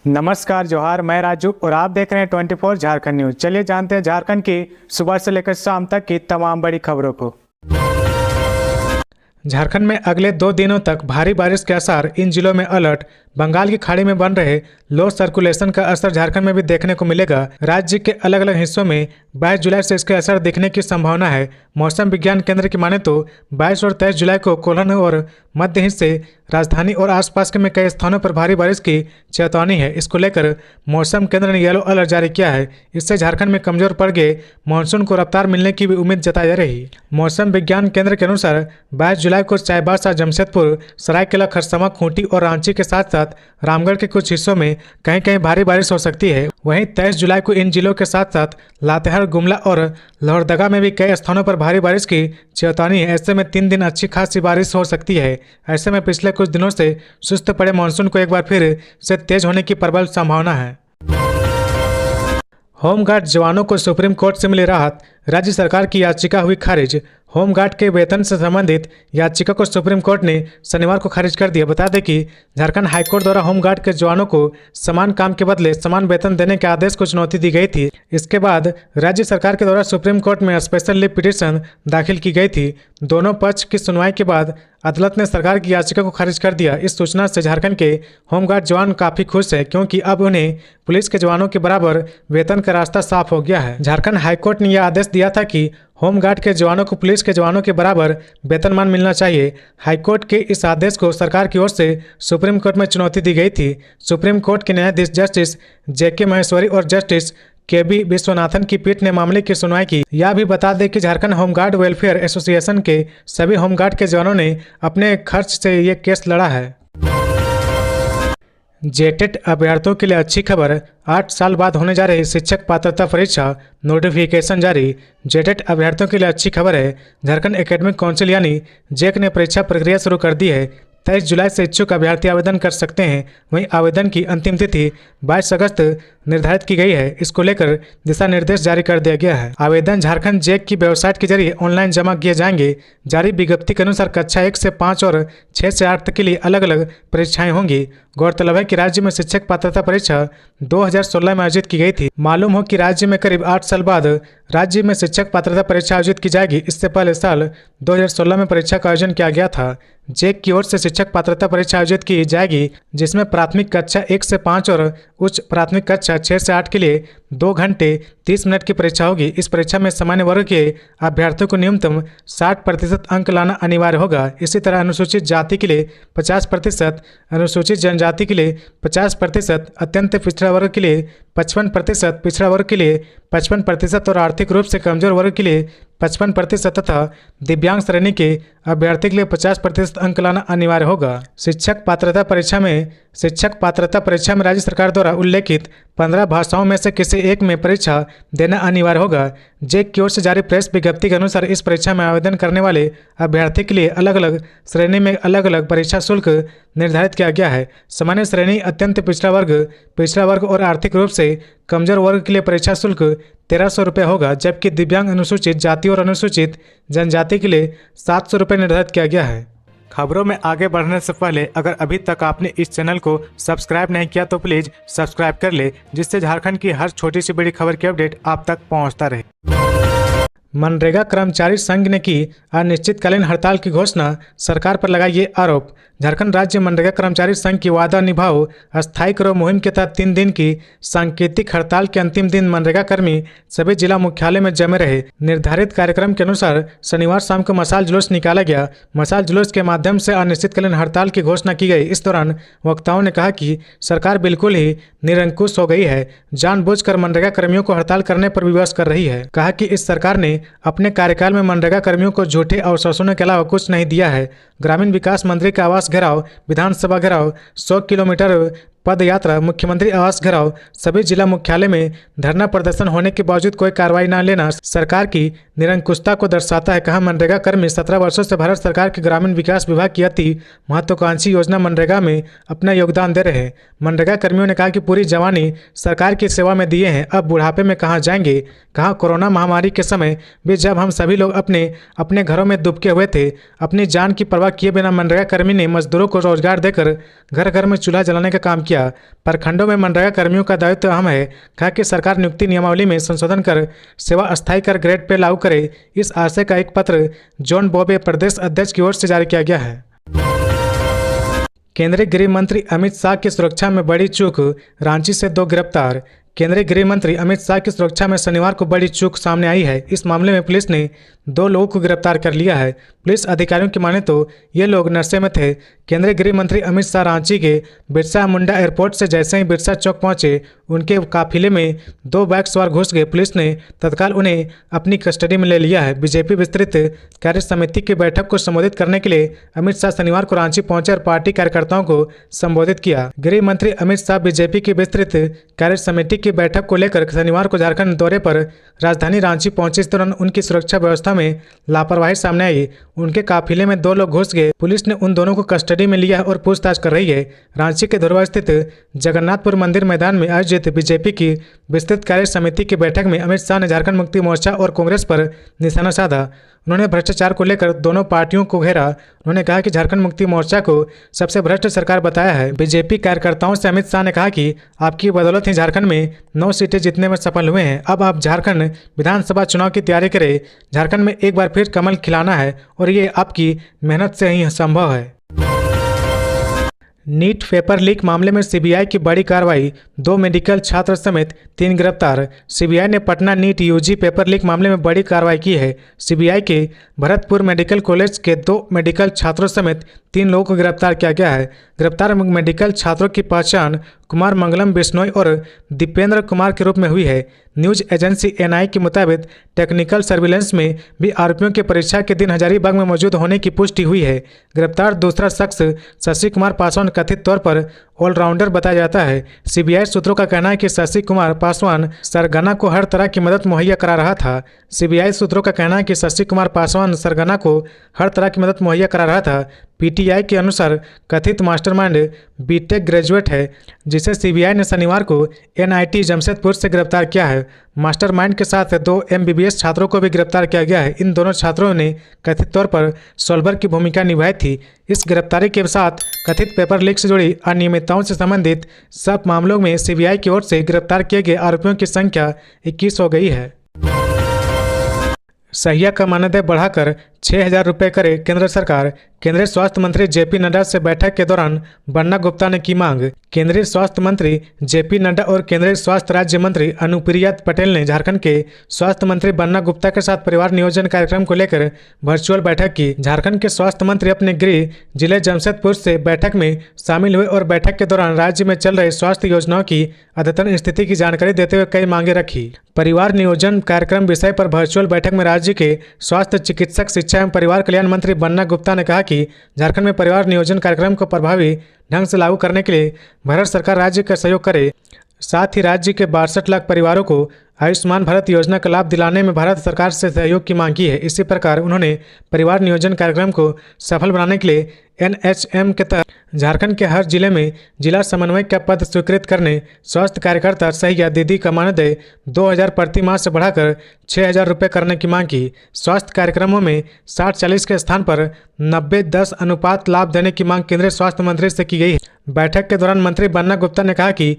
नमस्कार जोहार, मैं राजू और आप देख रहे हैं 24 झारखंड न्यूज। चलिए जानते हैं झारखंड की सुबह से लेकर शाम तक की तमाम बड़ी खबरों को। झारखंड में अगले 2 दिनों तक भारी बारिश के आसार, इन जिलों में अलर्ट। बंगाल की खाड़ी में बन रहे लो सर्कुलेशन का असर झारखंड में भी देखने को मिलेगा। राज्य के अलग अलग हिस्सों में 22 जुलाई से इसके असर दिखने की संभावना है। मौसम विज्ञान केंद्र की माने तो 22 और 23 जुलाई को कोल्हन और मध्य हिस्से, राजधानी और आसपास के में कई स्थानों पर भारी बारिश की चेतावनी है। इसको लेकर मौसम केंद्र ने येलो अलर्ट जारी किया है। इससे झारखंड में कमजोर पड़ गए मानसून को रफ्तार मिलने की भी उम्मीद जताई जा रही है। मौसम विज्ञान केंद्र के अनुसार 22 जुलाई को चाईबासा, जमशेदपुर, सरायकेला, खरसावां, खूंटी और रांची के साथ साथ रामगढ़ के कुछ हिस्सों में कहीं कहीं भारी बारिश हो सकती है। वहीं 23 जुलाई को इन जिलों के साथ साथ लातेहार, गुमला और लोहरदगा में भी कई स्थानों पर भारी बारिश की चेतावनी है। ऐसे में 3 दिन अच्छी खासी बारिश हो सकती है। ऐसे में पिछले कुछ दिनों से सुस्त पड़े मानसून को एक बार फिर से तेज होने की प्रबल संभावना है। होमगार्ड जवानों को सुप्रीम कोर्ट से मिली राहत, राज्य सरकार की याचिका हुई खारिज। होमगार्ड के वेतन से संबंधित याचिका को सुप्रीम कोर्ट ने शनिवार को खारिज कर दिया। बता दें कि झारखंड हाईकोर्ट द्वारा होमगार्ड के जवानों को समान काम के बदले समान वेतन देने के आदेश को चुनौती दी गई थी। इसके बाद राज्य सरकार के द्वारा सुप्रीम कोर्ट में स्पेशल लीव पिटीशन दाखिल की गई थी। दोनों पक्ष की सुनवाई के बाद अदालत ने सरकार की याचिका को खारिज कर दिया। इस सूचना से झारखंड के होमगार्ड जवान काफी खुश है, क्योंकि अब उन्हें पुलिस के जवानों के बराबर वेतन का रास्ता साफ हो गया है। झारखंड हाईकोर्ट ने यह आदेश दिया था कि होमगार्ड के जवानों को पुलिस के जवानों के बराबर वेतनमान मिलना चाहिए। हाईकोर्ट के इस आदेश को सरकार की ओर से सुप्रीम कोर्ट में चुनौती दी गई थी। सुप्रीम कोर्ट के न्यायाधीश जस्टिस JK महेश्वरी और जस्टिस KB विश्वनाथन की पीठ ने मामले की सुनवाई की। यह भी बता दें कि झारखंड होमगार्ड वेलफेयर एसोसिएशन के सभी होमगार्ड के जवानों ने अपने खर्च से ये केस लड़ा है। जेटेट अभ्यर्थियों के लिए अच्छी खबर, 8 साल बाद होने जा रही शिक्षक पात्रता परीक्षा नोटिफिकेशन जारी। जेटेट अभ्यर्थियों के लिए अच्छी खबर है। झारखंड एकेडमिक काउंसिल यानी JEC ने परीक्षा प्रक्रिया शुरू कर दी है। 23 जुलाई से इच्छुक अभ्यर्थी आवेदन कर सकते हैं। वहीं आवेदन की अंतिम तिथि 22 अगस्त निर्धारित की गई है। इसको लेकर दिशा निर्देश जारी कर दिया गया है। आवेदन झारखंड JEC की वेबसाइट के जरिए ऑनलाइन जमा किए जाएंगे। जारी विज्ञप्ति के अनुसार कक्षा 1 से 5 और 6 से 8 तक के लिए अलग अलग परीक्षाएं होंगी। गौरतलब है कि राज्य में शिक्षक पात्रता परीक्षा 2016 में आयोजित की गई थी। मालूम हो कि राज्य में करीब 8 साल बाद राज्य में शिक्षक पात्रता परीक्षा आयोजित की जाएगी। इससे पहले साल 2016 में परीक्षा का आयोजन किया गया था। JEC की ओर से शिक्षक पात्रता परीक्षा आयोजित की जाएगी, जिसमें प्राथमिक कक्षा 1 से 5 और उच्च प्राथमिक कक्षा 6 से 8 के लिए 2 घंटे 30 मिनट की परीक्षा होगी। इस परीक्षा में सामान्य वर्ग के अभ्यर्थियों को न्यूनतम 60% अंक लाना अनिवार्य होगा। इसी तरह अनुसूचित जाति के लिए 50%, अनुसूचित जनजाति के लिए 50%, अत्यंत पिछड़ा वर्ग के लिए 55%, पिछड़ा वर्ग के लिए 55% और आर्थिक रूप से कमजोर वर्ग के लिए 55% तथा दिव्यांग श्रेणी के अभ्यर्थी के लिए 50% अंक लाना अनिवार्य होगा। शिक्षक पात्रता परीक्षा में राज्य सरकार द्वारा उल्लेखित 15 भाषाओं में से किसी एक में परीक्षा देना अनिवार्य होगा। JEC की ओर से जारी प्रेस विज्ञप्ति के अनुसार इस परीक्षा में आवेदन करने वाले अभ्यर्थी के लिए अलग अलग श्रेणी में अलग अलग परीक्षा शुल्क निर्धारित किया गया है। सामान्य श्रेणी, अत्यंत पिछड़ा वर्ग और आर्थिक रूप से कमजोर वर्ग के लिए परीक्षा शुल्क 1300 रुपये होगा, जबकि दिव्यांग, अनुसूचित जाति और अनुसूचित जनजाति के लिए 700 रुपये निर्धारित किया गया है। खबरों में आगे बढ़ने से पहले अगर अभी तक आपने इस चैनल को सब्सक्राइब नहीं किया तो प्लीज सब्सक्राइब कर ले, जिससे झारखंड की हर छोटी सी बड़ी खबर की अपडेट आप तक पहुंचता रहे। मनरेगा कर्मचारी संघ ने की अनिश्चितकालीन हड़ताल की घोषणा, सरकार पर लगाए ये आरोप। झारखंड राज्य मनरेगा कर्मचारी संघ की वादा निभाओ अस्थायी करो मुहिम के तहत 3 दिन की सांकेतिक हड़ताल के अंतिम दिन मनरेगा कर्मी सभी जिला मुख्यालय में जमे रहे। निर्धारित कार्यक्रम के अनुसार शनिवार शाम को मशाल जुलूस निकाला गया। मशाल जुलूस के माध्यम से अनिश्चितकालीन हड़ताल की घोषणा की गई। इस दौरान वक्ताओं ने कहा कि सरकार बिल्कुल ही निरंकुश हो गई है, जानबूझकर मनरेगा कर्मियों को हड़ताल करने पर विवश कर रही है। कहा कि इस सरकार ने अपने कार्यकाल में मनरेगा कर्मियों को झूठे आश्वासनों के अलावा कुछ नहीं दिया है। ग्रामीण विकास मंत्री का आवास घेराव, विधानसभा घेराव, 100 किलोमीटर पद यात्रा, मुख्यमंत्री आवास घेराव, सभी जिला मुख्यालय में धरना प्रदर्शन होने के बावजूद कोई कार्रवाई न लेना सरकार की निरंकुशता को दर्शाता है। कहा मनरेगा कर्मी 17 वर्षों से भारत सरकार के ग्रामीण विकास विभाग की अति महत्वाकांक्षी योजना मनरेगा में अपना योगदान दे रहे हैं। मनरेगा कर्मियों ने कहा कि पूरी जवानी सरकार की सेवा में दिए हैं, अब बुढ़ापे में कहाँ जाएंगे। कहा कोरोना महामारी के समय भी जब हम सभी लोग अपने घरों में दुबके हुए थे, अपनी जान की परवाह किए बिना मनरेगा कर्मी ने मजदूरों को रोजगार देकर घर घर में चूल्हा जलाने का काम किया। प्रखंडों में मनरेगा कर्मियों का दायित्व अहम है। कहा कि सरकार नियुक्ति नियमावली में संशोधन कर सेवा अस्थायी कर ग्रेड पे लागू करे। इस आशय का एक पत्र जॉन बॉबे प्रदेश अध्यक्ष की ओर से जारी किया गया है। केंद्रीय गृह मंत्री अमित शाह की सुरक्षा में बड़ी चूक, रांची से 2 गिरफ्तार। केंद्रीय गृह मंत्री अमित शाह की सुरक्षा में शनिवार को बड़ी चूक सामने आई है। इस मामले में पुलिस ने 2 लोगों को गिरफ्तार कर लिया है। पुलिस अधिकारियों की माने तो ये लोग नशे में थे। केंद्रीय गृह मंत्री अमित शाह रांची के बिरसा मुंडा एयरपोर्ट से जैसे ही बिरसा चौक पहुंचे, उनके काफिले में 2 बाइक सवार घुस गए। पुलिस ने तत्काल उन्हें अपनी कस्टडी में ले लिया है। बीजेपी विस्तृत कार्य समिति की बैठक को संबोधित करने के लिए अमित शाह शनिवार को रांची पहुंचे और पार्टी कार्यकर्ताओं को संबोधित किया। गृह मंत्री अमित शाह बीजेपी की विस्तृत कार्य समिति की बैठक को लेकर शनिवार को झारखंड दौरे पर राजधानी रांची पहुंचे। इस दौरान उनकी सुरक्षा व्यवस्था में लापरवाही सामने आई। उनके काफिले में 2 लोग घुस गए। पुलिस ने उन दोनों को कस्टडी में लिया और पूछताछ कर रही है। रांची के धुरवा स्थित जगन्नाथपुर मंदिर मैदान में आयोजित बीजेपी की विस्तृत कार्य समिति की बैठक में अमित शाह ने झारखंड मुक्ति मोर्चा और कांग्रेस पर निशाना साधा। उन्होंने भ्रष्टाचार को लेकर दोनों पार्टियों को घेरा। उन्होंने कहा कि झारखंड मुक्ति मोर्चा को सबसे भ्रष्ट सरकार बताया है। बीजेपी कार्यकर्ताओं से अमित शाह ने कहा कि आपकी बदौलत ही झारखंड में 9 सीटें जीतने में सफल हुए हैं। अब आप झारखंड विधानसभा चुनाव की तैयारी करें। झारखंड में एक बार फिर कमल खिलाना है और ये आपकी मेहनत से ही संभव है। नीट पेपर लीक मामले में सीबीआई की बड़ी कार्रवाई, 2 मेडिकल छात्र समेत 3 गिरफ्तार। सीबीआई ने Patna NEET UG paper leak मामले में बड़ी कार्रवाई की है। सीबीआई के भरतपुर मेडिकल कॉलेज के 2 मेडिकल छात्रों समेत 3 लोगों को गिरफ्तार किया गया है। गिरफ्तार मेडिकल छात्रों की पहचान कुमार मंगलम बिश्नोई और दीपेंद्र कुमार के रूप में हुई है। न्यूज एजेंसी एनआई के मुताबिक टेक्निकल सर्विलेंस में भी आरोपियों की परीक्षा के दिन हजारीबाग में मौजूद होने की पुष्टि हुई है। गिरफ्तार दूसरा शख्स शशि कुमार पासवान कथित तौर पर ऑलराउंडर बताया जाता है। सीबीआई सूत्रों का कहना है कि शशि कुमार पासवान सरगना को हर तरह की मदद मुहैया करा रहा था। सीबीआई सूत्रों का कहना है कि शशि कुमार पासवान सरगना को हर तरह की मदद मुहैया करा रहा था। पीटीआई के अनुसार कथित मास्टरमाइंड बीटेक ग्रेजुएट है, जिसे सीबीआई ने शनिवार को एनआईटी जमशेदपुर से गिरफ्तार किया है। मास्टरमाइंड के साथ 2 एमबीबीएस छात्रों को भी गिरफ्तार किया गया है। इन दोनों छात्रों ने कथित तौर पर सॉल्वर की भूमिका निभाई थी। इस गिरफ्तारी के साथ कथित पेपर लीक से जुड़ी अनियमितताओं से संबंधित सब मामलों में सीबीआई की ओर से गिरफ्तार किए गए आरोपियों की संख्या 21 हो गई है। सहिया का मानदेय बढ़ाकर 6,000 रुपये करे केंद्र सरकार। केंद्रीय स्वास्थ्य मंत्री जेपी नड्डा से बैठक के दौरान बन्ना गुप्ता ने की मांग। केंद्रीय स्वास्थ्य मंत्री जेपी नड्डा और केंद्रीय स्वास्थ्य राज्य मंत्री अनुप्रिया पटेल ने झारखंड के स्वास्थ्य मंत्री बन्ना गुप्ता के साथ परिवार नियोजन कार्यक्रम को लेकर वर्चुअल बैठक की। झारखंड के स्वास्थ्य मंत्री अपने गृह जिले जमशेदपुर से बैठक में शामिल हुए और बैठक के दौरान राज्य में चल रहे स्वास्थ्य योजनाओं की अद्यतन स्थिति की जानकारी देते हुए कई मांगे रखी। परिवार नियोजन कार्यक्रम विषय पर वर्चुअल बैठक में राज्य के स्वास्थ्य चिकित्सक शिक्षा एवं परिवार कल्याण मंत्री बन्ना गुप्ता ने कहा कि झारखंड में परिवार नियोजन कार्यक्रम को प्रभावी ढंग से लागू करने के लिए भारत सरकार राज्य का सहयोग करे। साथ ही राज्य के 62 लाख परिवारों को आयुष्मान भारत योजना का लाभ दिलाने में भारत सरकार से सहयोग की मांग की है। इसी प्रकार उन्होंने परिवार नियोजन कार्यक्रम को सफल बनाने के लिए एनएचएम के तहत झारखंड के हर जिले में जिला समन्वयक का पद स्वीकृत करने, स्वास्थ्य कार्यकर्ता सहिया दीदी का मानदेय 2,000 प्रति माह से बढ़ाकर 6,000 रुपये करने की मांग की। स्वास्थ्य कार्यक्रमों में 60-40 के स्थान पर 90-10 अनुपात लाभ देने की मांग केंद्रीय स्वास्थ्य मंत्री से की गई है। बैठक के दौरान मंत्री बन्ना गुप्ता ने कहा कि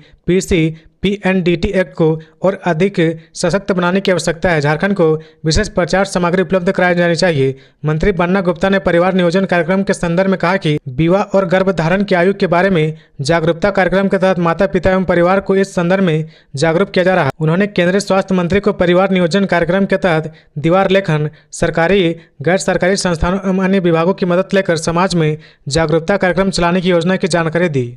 पीएनडीटी एक्ट को और अधिक सशक्त बनाने की आवश्यकता है। झारखंड को विशेष प्रचार सामग्री उपलब्ध कराई जानी चाहिए। मंत्री बन्ना गुप्ता ने परिवार नियोजन कार्यक्रम के संदर्भ में कहा कि विवाह और गर्भधारण की आयु के बारे में जागरूकता कार्यक्रम के तहत माता पिता एवं परिवार को इस संदर्भ में जागरूक किया जा रहा है। उन्होंने केंद्रीय स्वास्थ्य मंत्री को परिवार नियोजन कार्यक्रम के तहत दीवार लेखन, सरकारी गैर सरकारी संस्थानों एवं अन्य विभागों की मदद लेकर समाज में जागरूकता कार्यक्रम चलाने की योजना की जानकारी दी।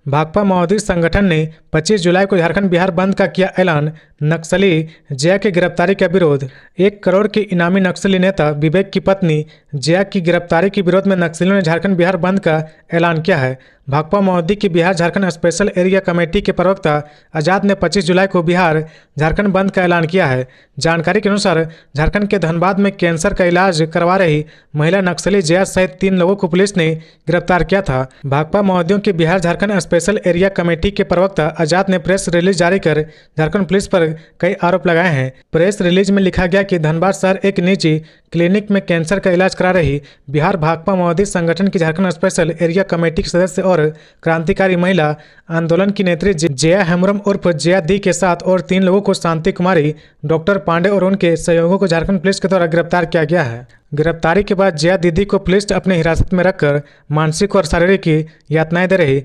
भाकपा माओवादी संगठन ने 25 जुलाई को झारखंड बिहार बंद का किया ऐलान। नक्सली जया की गिरफ्तारी का विरोध। 1 करोड़ के इनामी नक्सली नेता विवेक की पत्नी जया की गिरफ्तारी के विरोध में नक्सलियों ने झारखंड बिहार बंद का ऐलान किया है। भाकपा माओवादी की Bihar Jharkhand special area committee के प्रवक्ता आजाद ने 25 जुलाई को बिहार झारखंड बंद का ऐलान किया है। जानकारी के अनुसार झारखंड के धनबाद में कैंसर का इलाज करवा रही महिला नक्सली जया सहित 3 लोगों को पुलिस ने गिरफ्तार किया था। भाकपा माओवादियों की Bihar Jharkhand special area committee के प्रवक्ता आजाद ने प्रेस रिलीज जारी कर झारखंड पुलिस पर कई आरोप लगाए हैं। प्रेस रिलीज में लिखा गया कि धनबाद शहर एक निजी क्लिनिक में कैंसर का इलाज करा रही बिहार भाकपा माओवादी संगठन की झारखंड स्पेशल एरिया कमेटी के सदस्य और क्रांतिकारी महिला आंदोलन की नेत्री जया हेम्ब्रम उर्फ जया दी के साथ और 3 लोगों को शांति कुमारी, डॉक्टर पांडे और उनके सहयोगियों को झारखंड पुलिस के द्वारा गिरफ्तार किया गया है। गिरफ्तारी के बाद जया दीदी को पुलिस अपने हिरासत में रखकर मानसिक और शारीरिक यातनाएं दे रही।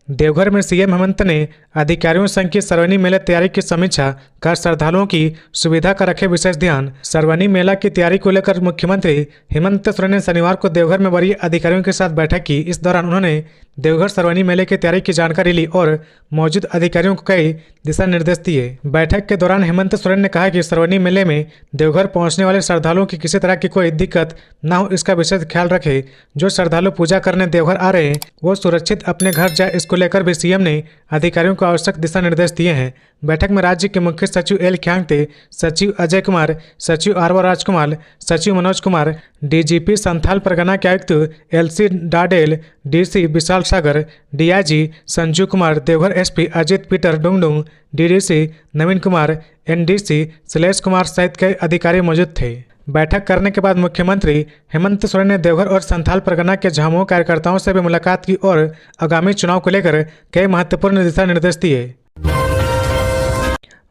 देवघर में सीएम हेमंत ने अधिकारियों संघ की श्रावणी मेला तैयारी की समीक्षा कर श्रद्धालुओं की सुविधा का रखे विशेष ध्यान। श्रावणी मेला की तैयारी को लेकर मुख्यमंत्री हेमंत सोरेन ने शनिवार को देवघर में वरीय अधिकारियों के साथ बैठक की। इस दौरान उन्होंने देवघर श्रावणी मेले की तैयारी की जानकारी ली और मौजूद अधिकारियों को कई दिशा निर्देश दिए। बैठक के दौरान हेमंत सोरेन ने कहा कि श्रावणी मेले में देवघर पहुंचने वाले श्रद्धालुओं की किसी तरह की कोई दिक्कत न हो, इसका विशेष ख्याल रखे। जो श्रद्धालु पूजा करने देवघर आ रहे हैं वो सुरक्षित अपने घर जाए, इसको लेकर भी सीएम ने अधिकारियों को आवश्यक दिशा निर्देश दिए हैं। बैठक में राज्य के मुख्य सचिव एल ख्यांगते, सचिव अजय कुमार, सचिव आरवा राजकुमार, सचिव मनोज कुमार, डीजीपी संथाल परगना के आयुक्त LC Dadel, DC Vishal Sagar, DIG Sanju Kumar, Deoghar SP Ajit Peter Dungdung, DDC Naveen Kumar, NDC Shailesh Kumar सहित कई अधिकारी मौजूद थे। बैठक करने के बाद मुख्यमंत्री हेमंत सोरेन ने देवघर और संथाल परगना के झामुमो कार्यकर्ताओं से भी मुलाकात की और आगामी चुनाव को लेकर कई महत्वपूर्ण दिशा निर्देश दिए।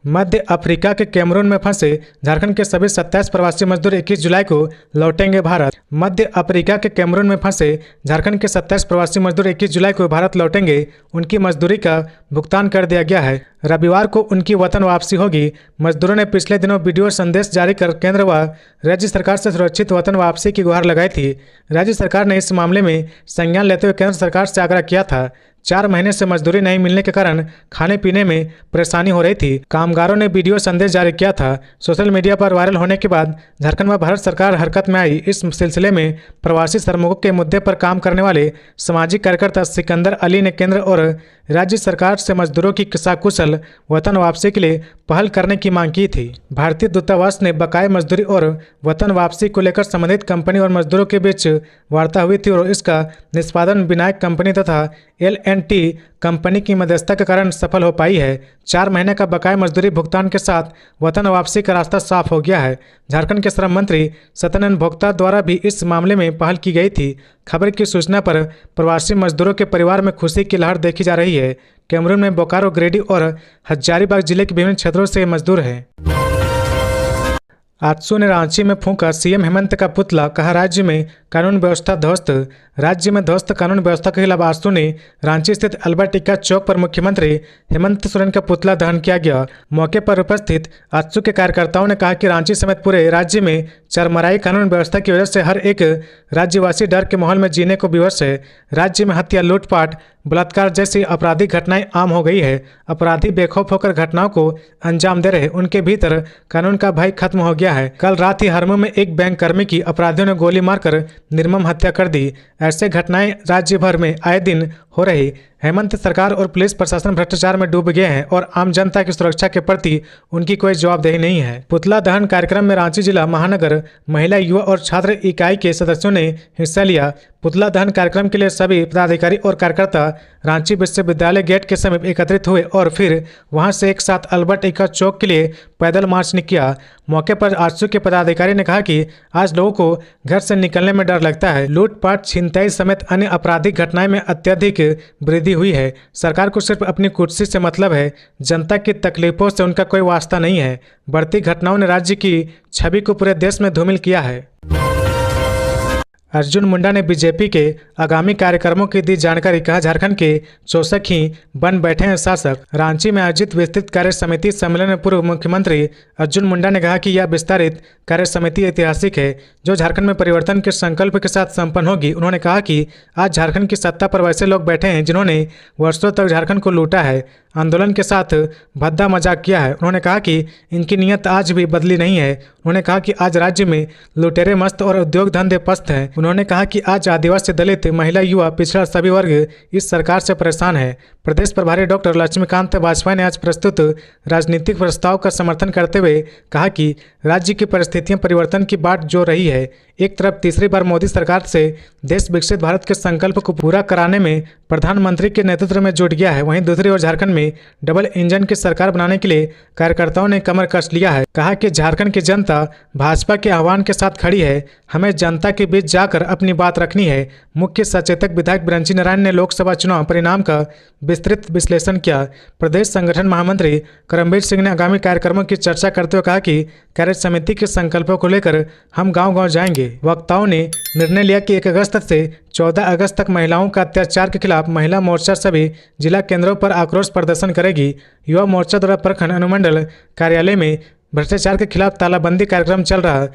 मध्य अफ्रीका के कैमरून में फंसे झारखंड के सभी 27 प्रवासी मजदूर 21 जुलाई को लौटेंगे भारत। मध्य अफ्रीका के कैमरून में फंसे झारखंड के 27 प्रवासी मजदूर 21 जुलाई को भारत लौटेंगे। उनकी मजदूरी का भुगतान कर दिया गया है। रविवार को उनकी वतन वापसी होगी। मजदूरों ने पिछले दिनों वीडियो संदेश जारी कर केंद्र व राज्य सरकार से सुरक्षित वतन वापसी की गुहार लगाई थी। राज्य सरकार ने इस मामले में संज्ञान लेते हुए केंद्र सरकार से आग्रह किया था। 4 महीने से मजदूरी नहीं मिलने के कारण खाने पीने में परेशानी हो रही थी। कामगारों ने वीडियो संदेश जारी किया था। सोशल मीडिया पर वायरल होने के बाद झारखंड व भारत सरकार हरकत में आई। इस सिलसिले में प्रवासी श्रमिकों के मुद्दे पर काम करने वाले सामाजिक कार्यकर्ता सिकंदर अली ने केंद्र और राज्य सरकार से मजदूरों की सकुशल वतन वापसी के लिए पहल करने की मांग की थी। भारतीय दूतावास ने बकाये मजदूरी और वतन वापसी को लेकर संबंधित कंपनी और मजदूरों के बीच वार्ता हुई थी और इसका निष्पादन विनायक कंपनी तथा LNT कंपनी की मध्यस्थता के कारण सफल हो पाई है। 4 महीने का बकाया मजदूरी भुगतान के साथ वतन वापसी का रास्ता साफ हो गया है। झारखंड के श्रम मंत्री सत्यानंद भोक्ता द्वारा भी इस मामले में पहल की गई थी। खबर की सूचना पर प्रवासी मजदूरों के परिवार में खुशी की लहर देखी जा रही है। कैमरून में बोकारो, गिरिडीह और हजारीबाग जिले के विभिन्न क्षेत्रों से मजदूर हैं। आजसू ने रांची में फूंका सीएम हेमंत का पुतला, कहा राज्य में कानून व्यवस्था ध्वस्त। राज्य में ध्वस्त कानून व्यवस्था के खिलाफ आजसू ने रांची स्थित अल्बर्ट एक्का चौक पर मुख्यमंत्री हेमंत सोरेन का पुतला दहन किया गया। मौके पर उपस्थित आजसू के कार्यकर्ताओं ने कहा कि रांची समेत पूरे राज्य में चरमराई कानून व्यवस्था की वजह से हर एक राज्यवासी डर के माहौल में जीने को विवश है। राज्य में हत्या, लूटपाट, बलात्कार जैसी आपराधिक घटनाएं आम हो गई है। अपराधी बेखौफ होकर घटनाओं को अंजाम दे रहे, उनके भीतर कानून का भय खत्म हो गया है। कल रात ही हरमू में एक बैंक कर्मी की अपराधियों ने गोली मारकर निर्मम हत्या कर दी। ऐसे घटनाएं राज्य भर में आए दिन हो रही। हेमंत सरकार और पुलिस प्रशासन भ्रष्टाचार में डूब गए हैं और आम जनता की सुरक्षा के प्रति उनकी कोई जवाबदेही नहीं है। पुतला दहन कार्यक्रम में रांची जिला महानगर महिला, युवा और छात्र इकाई के सदस्यों ने हिस्सा लिया। पुतला दहन कार्यक्रम के लिए सभी पदाधिकारी और कार्यकर्ता रांची विश्वविद्यालय गेट के समीप एकत्रित हुए और फिर वहां से एक साथ अल्बर्ट एक्का चौक के लिए पैदल मार्च किया। मौके पर आजसू के पदाधिकारी ने कहा कि आज लोगों को घर से निकलने में डर लगता है। लूटपाट, छिनताई समेत अन्य आपराधिक घटनाएं में अत्यधिक वृद्धि हुई है। सरकार को सिर्फ अपनी कुर्सी से मतलब है, जनता की तकलीफों से उनका कोई वास्ता नहीं है। बढ़ती घटनाओं ने राज्य की छवि को पूरे देश में धूमिल किया है। अर्जुन मुंडा ने बीजेपी के आगामी कार्यक्रमों की दी जानकारी, कहा झारखंड के चौसक ही बन बैठे हैं शासक। रांची में आयोजित विस्तृत कार्य समिति सम्मेलन में पूर्व मुख्यमंत्री अर्जुन मुंडा ने कहा कि यह विस्तारित कार्य समिति ऐतिहासिक है जो झारखंड में परिवर्तन के संकल्प के साथ संपन्न होगी। उन्होंने कहा कि आज झारखंड की सत्ता पर वैसे लोग बैठे हैं जिन्होंने वर्षों तक झारखंड को लूटा है, आंदोलन के साथ भद्दा मजाक किया है। उन्होंने कहा कि इनकी नीयत आज भी बदली नहीं है। उन्होंने कहा कि आज राज्य में लुटेरे मस्त और उद्योग धंधे पस्त हैं। उन्होंने कहा कि आज आदिवासी, दलित, महिला, युवा, पिछड़ा सभी वर्ग इस सरकार से परेशान है। प्रदेश प्रभारी डॉक्टर लक्ष्मीकांत वाजपेयी ने आज प्रस्तुत राजनीतिक प्रस्ताव का समर्थन करते हुए कहा कि राज्य की परिस्थितियां परिवर्तन की बाट जो रही है। एक तरफ तीसरी बार मोदी सरकार से देश विकसित भारत के संकल्प को पूरा कराने में प्रधानमंत्री के नेतृत्व में जुट गया है, वहीं दूसरी ओर झारखंड में में डबल इंजन की सरकार बनाने के लिए कार्यकर्ताओं ने कमर कस लिया है। कहा कि झारखंड की जनता भाजपा के आह्वान के साथ खड़ी है, हमें जनता के बीच जाकर अपनी बात रखनी है। मुख्य सचेतक विधायक बिरंची नारायण ने लोकसभा चुनाव परिणाम का विस्तृत विश्लेषण किया। प्रदेश संगठन महामंत्री करमबीर सिंह ने आगामी कार्यक्रमों की चर्चा करते हुए कहा कि कार्य समिति के संकल्पों को लेकर हम गांव-गांव जाएंगे। वक्ताओं ने निर्णय लिया कि 1 अगस्त से 14 अगस्त तक महिलाओं का अत्याचार के खिलाफ महिला मोर्चा सभी जिला केंद्रों पर आक्रोश प्रदर्शन करेगी। युवा मोर्चा द्वारा प्रखंड अनुमंडल कार्यालय में भ्रष्टाचार के खिलाफ तालाबंदी कार्यक्रम चल रहा है।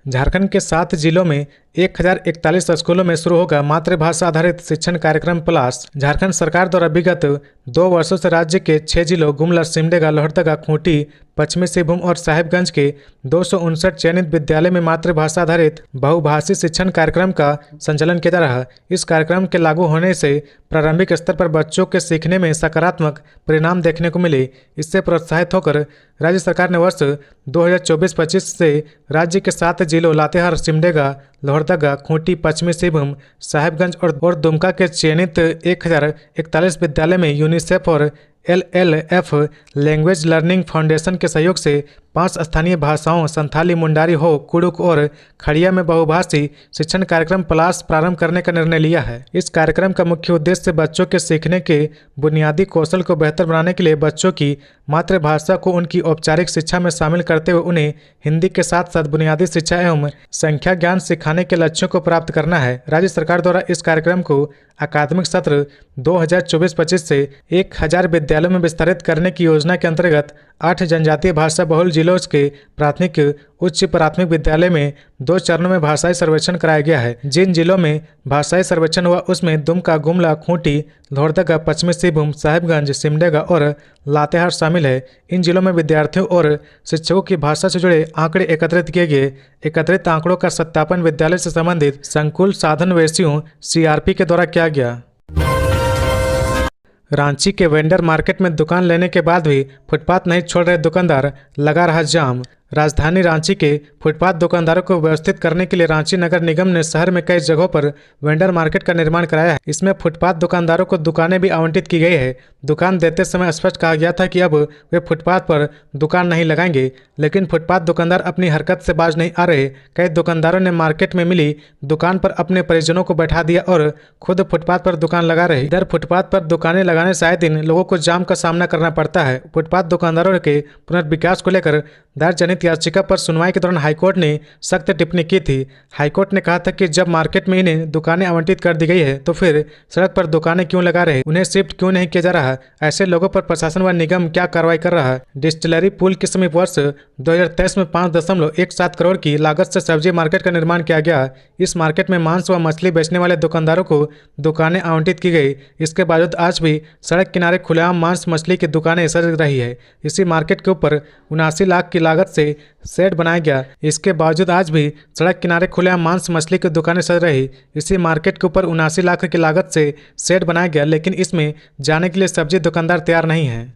झारखंड के 7 जिलों में 1041 स्कूलों में शुरू होगा मातृभाषा आधारित शिक्षण कार्यक्रम प्लस। झारखंड सरकार द्वारा विगत 2 वर्षों से राज्य के 6 जिलों गुमला, सिमडेगा, लोहरदगा, खूंटी, पश्चिमी सिंहभूम और साहिबगंज के 259 चयनित विद्यालय में मातृभाषा आधारित बहुभाषी शिक्षण कार्यक्रम का संचालन किया जा रहा है। इस कार्यक्रम के लागू होने से प्रारंभिक स्तर पर बच्चों के सीखने में सकारात्मक परिणाम देखने को मिले। इससे प्रोत्साहित होकर राज्य सरकार ने वर्ष 2024-25 से राज्य के 7 जिलों लातेहार, सिमडेगा, लोहरदगा, खूंटी, पश्चिमी सिंहभूम, साहिबगंज और दुमका के चयनित 1041 विद्यालय में यूनिसेफ और LLF लैंग्वेज लर्निंग फाउंडेशन के सहयोग से 5 स्थानीय भाषाओं संथाली, मुंडारी, हो, कुड़ुक और खड़िया में बहुभाषी शिक्षण कार्यक्रम प्लस प्रारंभ करने का निर्णय लिया है। इस कार्यक्रम का मुख्य उद्देश्य बच्चों के सीखने के बुनियादी कौशल को बेहतर बनाने के लिए बच्चों की मातृभाषा को उनकी औपचारिक शिक्षा में शामिल करते हुए उन्हें हिंदी के साथ साथ बुनियादी शिक्षा एवं संख्या ज्ञान सिखाने के लक्ष्यों को प्राप्त करना है। राज्य सरकार द्वारा इस कार्यक्रम को अकादमिक सत्र 2024-25 से 1000 विद्यालयों में विस्तारित करने की योजना के अंतर्गत 8 जनजातीय भाषा बहुल जिलों के प्राथमिक, उच्च प्राथमिक विद्यालय में 2 चरणों में भाषाई सर्वेक्षण कराया गया है। जिन जिलों में भाषाई सर्वेक्षण हुआ उसमें दुमका, गुमला, खूंटी, लोहरदगा, पश्चिमी सिंहभूम, साहिबगंज, सिमडेगा और लातेहार शामिल है। इन जिलों में विद्यार्थियों और शिक्षकों की भाषा से जुड़े आंकड़े एकत्रित किए गए। एकत्रित आंकड़ों का सत्यापन विद्यालय से संबंधित संकुल साधन वेसियों CRP के द्वारा किया गया। रांची के वेंडर मार्केट में दुकान लेने के बाद भी फुटपाथ नहीं छोड़ रहे दुकानदार, लगा रहा जाम। राजधानी रांची के फुटपाथ दुकानदारों को व्यवस्थित करने के लिए रांची नगर निगम ने शहर में कई जगहों पर वेंडर मार्केट का निर्माण कराया है। इसमें फुटपाथ दुकानदारों को दुकानें भी आवंटित की गई है। दुकान देते समय स्पष्ट कहा गया था कि अब वे फुटपाथ पर दुकान नहीं लगाएंगे, लेकिन फुटपाथ दुकानदार अपनी हरकत से बाज नहीं आ रहे। कई दुकानदारों ने मार्केट में मिली दुकान पर अपने परिजनों को बैठा दिया और खुद फुटपाथ पर दुकान लगा रहे। इधर फुटपाथ पर दुकानें लगाने से आए दिन लोगों को जाम का सामना करना पड़ता है। फुटपाथ दुकानदारों के पुनर्विकास को लेकर दायर जनहित याचिका पर सुनवाई के दौरान हाईकोर्ट ने सख्त टिप्पणी की थी। हाईकोर्ट ने कहा था कि जब मार्केट में इन्हें दुकानें आवंटित कर दी गई है तो फिर सड़क पर दुकानें क्यों लगा रहे, उन्हें शिफ्ट क्यों नहीं किया जा रहा, ऐसे लोगों पर प्रशासन व निगम क्या कार्रवाई कर रहा है। डिस्टिलरी पुल के समीप वर्ष 2023 में 5.17 करोड़ की लागत से सब्जी मार्केट का निर्माण किया गया। इस मार्केट में मांस व मछली बेचने वाले दुकानदारों को दुकानें आवंटित की गई। इसके बावजूद आज भी सड़क किनारे खुलेआम मांस मछली की दुकानें सज रही है। इसी मार्केट के ऊपर 79 लाख की लागत से शेड बनाया गया। इसके बावजूद आज भी सड़क किनारे खुलेआम मांस मछली की दुकानें सज रही। इसी मार्केट के ऊपर 79 लाख की लागत से शेड बनाया गया, लेकिन इसमें जाने के लिए सब्जी दुकानदार तैयार नहीं है।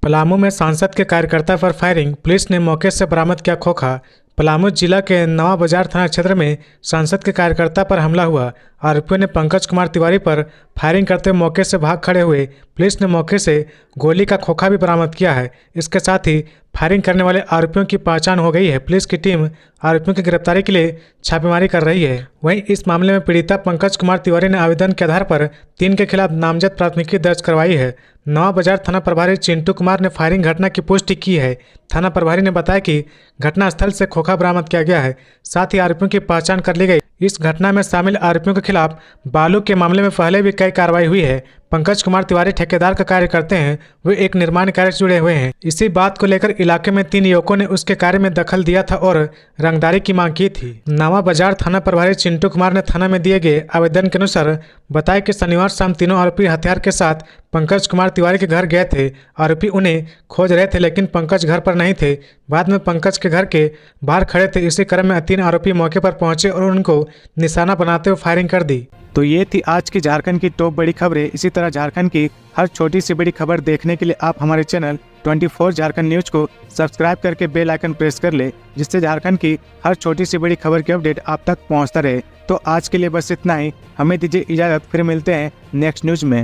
पलामू में सांसद के कार्यकर्ता पर फायरिंग, पुलिस ने मौके से बरामद किया खोखा। पलामू जिला के नवा बाजार थाना क्षेत्र में सांसद के कार्यकर्ता पर हमला हुआ। आरोपियों ने पंकज कुमार तिवारी पर फायरिंग करते हुए मौके से भाग खड़े हुए। पुलिस ने मौके से गोली का खोखा भी बरामद किया है। इसके साथ ही फायरिंग करने वाले आरोपियों की पहचान हो गई है। पुलिस की टीम आरोपियों की गिरफ्तारी के लिए छापेमारी कर रही है। वहीं इस मामले में पीड़िता पंकज कुमार तिवारी ने आवेदन के आधार पर 3 के खिलाफ नामजद प्राथमिकी दर्ज करवाई है। नवा बाजार थाना प्रभारी चिंटू कुमार ने फायरिंग घटना की पुष्टि की है। थाना प्रभारी ने बताया कि घटनास्थल से खोखा बरामद किया गया है, साथ ही आरोपियों की पहचान कर ली गई। इस घटना में शामिल आरोपियों के खिलाफ बालू के मामले में पहले भी कई कार्रवाई हुई है। पंकज कुमार तिवारी ठेकेदार का कार्य करते हैं, वे एक निर्माण कार्य से जुड़े हुए हैं। इसी बात को लेकर इलाके में 3 युवकों ने उसके कार्य में दखल दिया था और रंगदारी की मांग की थी। नवा बाजार थाना प्रभारी चिंटू कुमार ने थाना में दिए गए आवेदन के अनुसार बताया कि शनिवार शाम तीनों आरोपी हथियार के साथ पंकज कुमार तिवारी के घर गए थे। आरोपी उन्हें खोज रहे थे, लेकिन पंकज घर पर नहीं थे। बाद में पंकज के घर के बाहर खड़े थे। इसी क्रम में 3 आरोपी मौके पर पहुंचे और उनको निशाना बनाते हुए फायरिंग कर दी। तो ये थी आज की झारखंड की टॉप बड़ी खबरें। इसी तरह झारखंड की हर छोटी सी बड़ी खबर देखने के लिए आप हमारे चैनल 24 झारखंड न्यूज को सब्सक्राइब करके बेल आइकन प्रेस कर ले, जिससे झारखंड की हर छोटी सी बड़ी खबर की अपडेट आप तक पहुंचता रहे। तो आज के लिए बस इतना ही, हमें दीजिए इजाजत, फिर मिलते हैं नेक्स्ट न्यूज में।